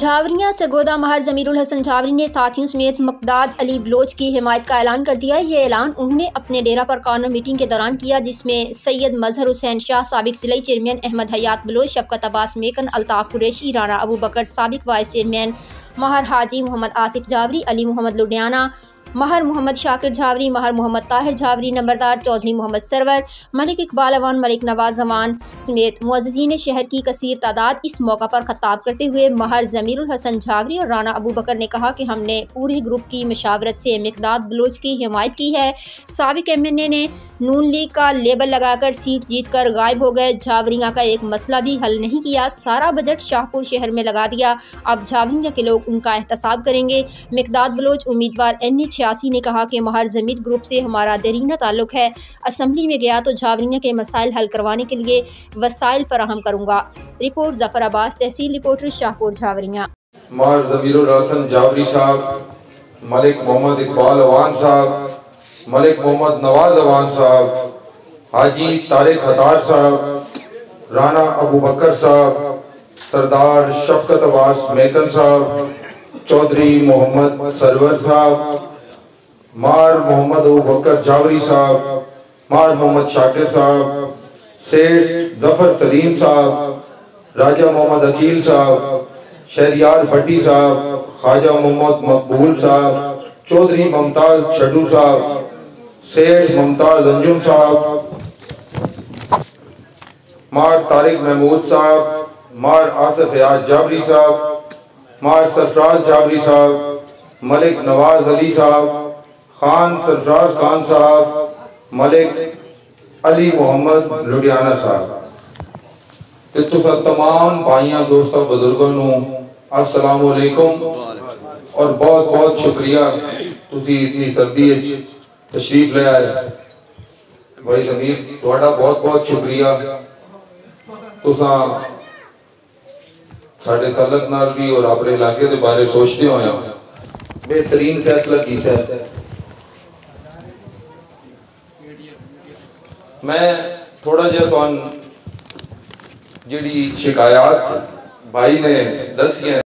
झावरियाँ सरगोदा महर ज़मीरुल हसन झावरी ने साथियों समेत मकदाद अली बलोच की हिमायत का ऐलान कर दिया। ये ऐलान उन्होंने अपने डेरा पर कॉर्नर मीटिंग के दौरान किया, जिसमें सैयद मजहर हुसैन शाह, साबिक ज़िला चेयरमैन अहमद हयात बलोच, शफकत अब्बास मेकन, अल्ताफ़ कुरैशी, राना अबू बकर, साबिक वाइस चेयरमैन महर हाजी मोहम्मद आसिफ झावरी, अली मोहम्मद लुधियाना, महर मोहम्मद शाकिर झावरी, महर मोहम्मद ताहिर झावरी, नंबरदार चौधरी मोहम्मद सरवर, मलिक इकबाल अवान, मलिक नवाज अवान समेत मुअज़्ज़िज़ीन शहर की कसीर तादाद इस मौका पर खिताब करते हुए महर ज़मीरुल हसन झावरी और राना अबू बकर ने कहा कि हमने पूरे ग्रुप की मशावरत से मकदाद बलोच की हिमायत की है। साबिक एमएनए ने नून लीग का लेबल लगाकर सीट जीत कर गायब हो गए। झावरियाँ का एक मसला भी हल नहीं किया, सारा बजट शाहपुर शहर में लगा दिया। अब झावरियाँ के लोग उनका एहतसाब करेंगे। मकदाद बलोच उम्मीदवार NH86 ने कहा कि महर ज़मीर ग्रुप से हमारा देरीना ताल्लुक है। असम्बली में गया तो झावरियाँ के मसाइल हल करवाने के लिए वसाइल फराहम करूँगा। रिपोर्ट जफर अब्बास, तहसील रिपोर्टर, शाहपुर झावरियाँ। महर ज़मीरुल हसन झावरी साहब, मलिक मोहम्मद इकबाल अवान साहब, मलिक मोहम्मद नवाज अवान साहब, हाजी तारिक हतार साहब, राना अबू बकर साहब, सरदार शफकत अब्बास मेकन साहब, चौधरी मोहम्मद सरवर साहब, मार मोहम्मद अबू बकर झावरी साहब, मार मोहम्मद शाकिर साहब, सेठ जफर सलीम साहब, राजा मोहम्मद अकील साहब, शहरियार भट्टी साहब, ख्वाजा मोहम्मद मकबूल साहब, चौधरी मुमताज छड्डू साहब, सेठ मुमताज अंजुम साहब, मार तारिक महमूद साहब, मार आसिफ हयात झावरी साहब, मार सरफराज झावरी साहब, मलिक नवाज अली साहब, खान सरफराज खान साहब, मलिक अली मोहम्मद लुधियाना साहब। तो तुसा तमाम भाइयों दोस्तों बुजुर्गों अस्सलाम वालेकुम और बहुत बहुत शुक्रिया तुसी इतनी सर्दी तशरीफ ले आए। भाई ज़मीर तुहाडा बहुत बहुत शुक्रिया, तुसा साडे तलक नाल भी और अपने इलाके के बारे सोचते होया बेहतरीन फैसला किया है। मैं थोड़ा जिहा तुहानू जिहड़ी शिकायत भाई ने दसियां